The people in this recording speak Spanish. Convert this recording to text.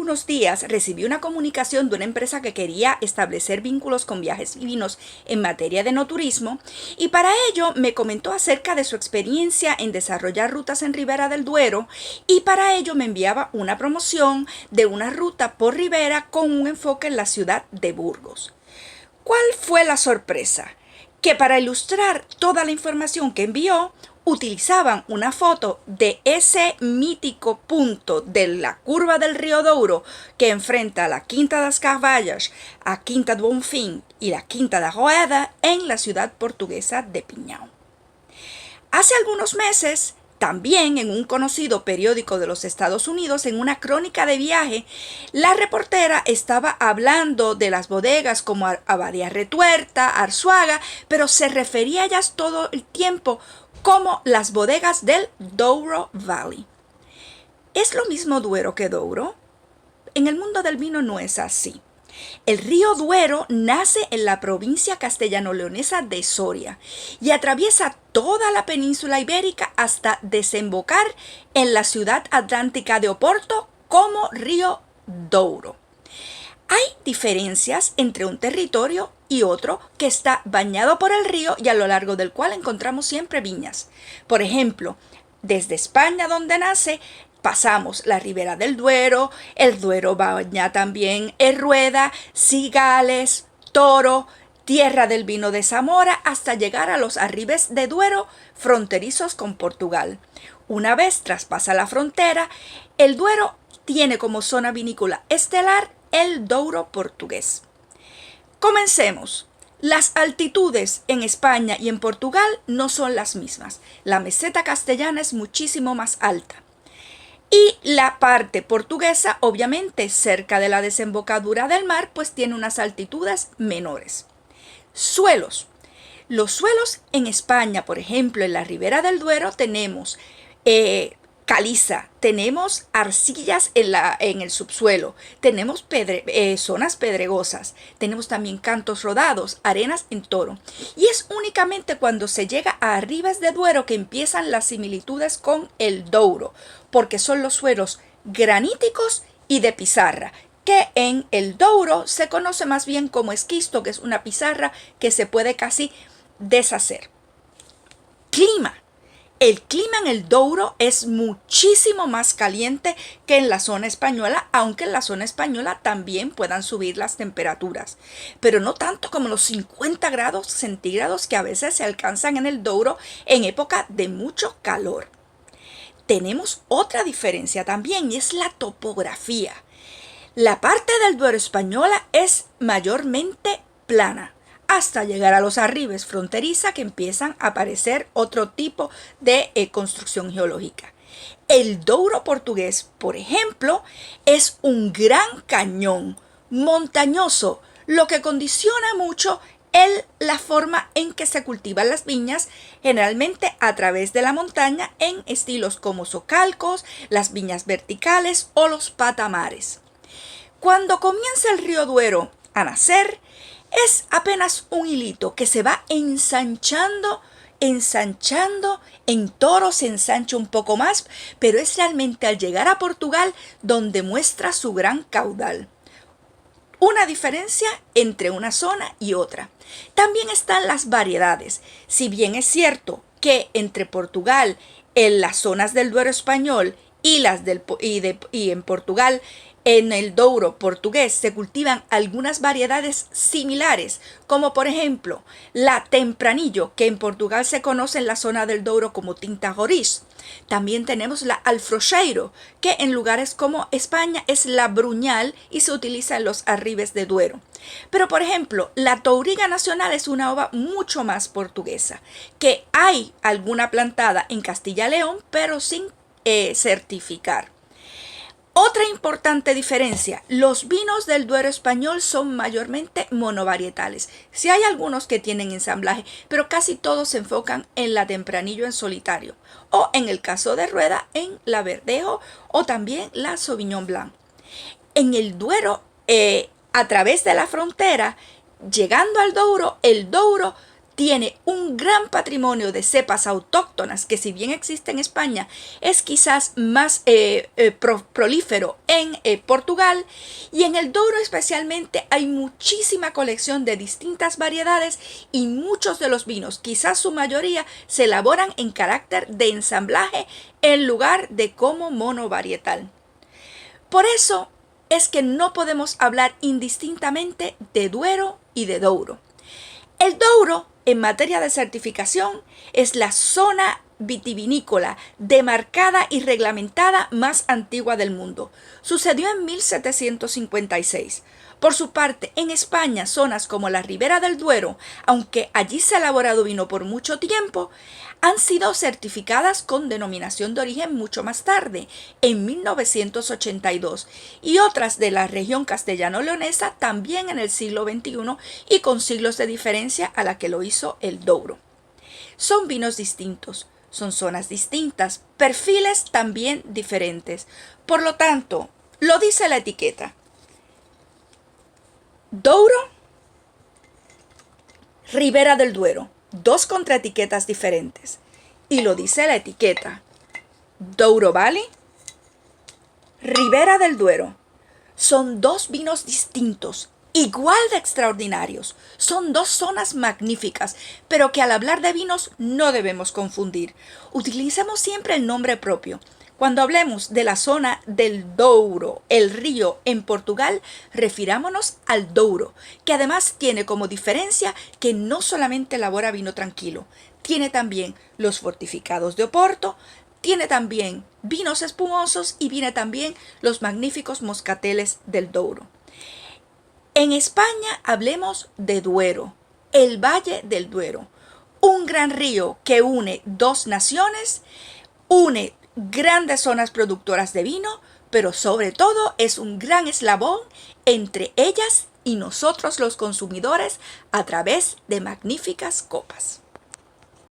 algunos días recibí una comunicación de una empresa que quería establecer vínculos con Viajes y Vinos en materia de enoturismo, y para ello me comentó acerca de su experiencia en desarrollar rutas en Ribera del Duero, y para ello me enviaba una promoción de una ruta por Ribera con un enfoque en la ciudad de Burgos. ¿Cuál fue la sorpresa? Que para ilustrar toda la información que envió, utilizaban una foto de ese mítico punto de la curva del río Douro que enfrenta a la Quinta das Carvalhas, a Quinta do Bonfim y la Quinta da Roeda en la ciudad portuguesa de Pinhão. Hace algunos meses, también en un conocido periódico de los Estados Unidos, en una crónica de viaje, la reportera estaba hablando de las bodegas como Abadía Retuerta, Arzuaga, pero se refería a ellas todo el tiempo como las bodegas del Douro Valley. ¿Es lo mismo Duero que Douro? En el mundo del vino no es así. El río Duero nace en la provincia castellano-leonesa de Soria y atraviesa toda la península ibérica hasta desembocar en la ciudad atlántica de Oporto como río Douro. Hay diferencias entre un territorio y otro que está bañado por el río y a lo largo del cual encontramos siempre viñas. Por ejemplo, desde España, donde nace, pasamos la Ribera del Duero, el Duero baña también Rueda, Cigales, Toro, Tierra del Vino de Zamora, hasta llegar a los arribes de Duero fronterizos con Portugal. Una vez traspasa la frontera, el Duero tiene como zona vinícola estelar el Douro portugués. Comencemos. Las altitudes en España y en Portugal no son las mismas. La meseta castellana es muchísimo más alta. Y la parte portuguesa, obviamente, cerca de la desembocadura del mar, pues tiene unas altitudes menores. Suelos. Los suelos en España, por ejemplo, en la Ribera del Duero, tenemos caliza, tenemos arcillas en el subsuelo, tenemos zonas pedregosas, tenemos también cantos rodados, arenas en toro. Y es únicamente cuando se llega a Arribes de Duero que empiezan las similitudes con el Douro, porque son los suelos graníticos y de pizarra, que en el Douro se conoce más bien como esquisto, que es una pizarra que se puede casi deshacer. Clima. El clima en el Douro es muchísimo más caliente que en la zona española, aunque en la zona española también puedan subir las temperaturas, pero no tanto como los 50 grados centígrados que a veces se alcanzan en el Douro en época de mucho calor. Tenemos otra diferencia también y es la topografía. La parte del Duero española es mayormente plana, hasta llegar a los arribes fronteriza que empiezan a aparecer otro tipo de construcción geológica. El Douro portugués, por ejemplo, es un gran cañón montañoso, lo que condiciona mucho la forma en que se cultivan las viñas, generalmente a través de la montaña en estilos como socalcos, las viñas verticales o los patamares. Cuando comienza el río Duero a nacer, es apenas un hilito que se va ensanchando, en Toro se ensancha un poco más, pero es realmente al llegar a Portugal donde muestra su gran caudal. Una diferencia entre una zona y otra. También están las variedades. Si bien es cierto que entre Portugal, en las zonas del Duero español y en Portugal, en el Douro portugués, se cultivan algunas variedades similares, como por ejemplo la Tempranillo, que en Portugal se conoce en la zona del Douro como Tinta Roriz. También tenemos la Alfrocheiro, que en lugares como España es la Bruñal y se utiliza en los arribes de Duero. Pero por ejemplo, la Touriga Nacional es una uva mucho más portuguesa, que hay alguna plantada en Castilla-León, pero sin certificar. Otra importante diferencia, los vinos del Duero español son mayormente monovarietales. Sí hay algunos que tienen ensamblaje, pero casi todos se enfocan en la Tempranillo en solitario, o en el caso de Rueda, en la Verdejo o también la Sauvignon Blanc. En el Duero, a través de la frontera, llegando al Douro, el Douro tiene un gran patrimonio de cepas autóctonas que, si bien existe en España, es quizás más prolífero en Portugal, y en el Douro especialmente hay muchísima colección de distintas variedades y muchos de los vinos, quizás su mayoría, se elaboran en carácter de ensamblaje en lugar de como monovarietal. Por eso es que no podemos hablar indistintamente de Duero y de Douro. El Douro, en materia de certificación, es la zona vitivinícola demarcada y reglamentada más antigua del mundo. Sucedió en 1756. Por su parte, en España, zonas como la Ribera del Duero, aunque allí se ha elaborado vino por mucho tiempo, han sido certificadas con denominación de origen mucho más tarde, en 1982, y otras de la región castellano-leonesa también en el siglo XXI y con siglos de diferencia a la que lo hizo el Douro. Son vinos distintos, son zonas distintas, perfiles también diferentes. Por lo tanto, lo dice la etiqueta. Douro, Ribera del Duero, dos contraetiquetas diferentes. Y lo dice la etiqueta. Douro Valley, Ribera del Duero. Son dos vinos distintos, igual de extraordinarios. Son dos zonas magníficas, pero que al hablar de vinos no debemos confundir. Utilicemos siempre el nombre propio. Cuando hablemos de la zona del Douro, el río en Portugal, refirámonos al Douro, que además tiene como diferencia que no solamente elabora vino tranquilo, tiene también los fortificados de Oporto, tiene también vinos espumosos y tiene también los magníficos moscateles del Douro. En España hablemos de Duero, el Valle del Duero, un gran río que une dos naciones, une grandes zonas productoras de vino, pero sobre todo es un gran eslabón entre ellas y nosotros los consumidores a través de magníficas copas.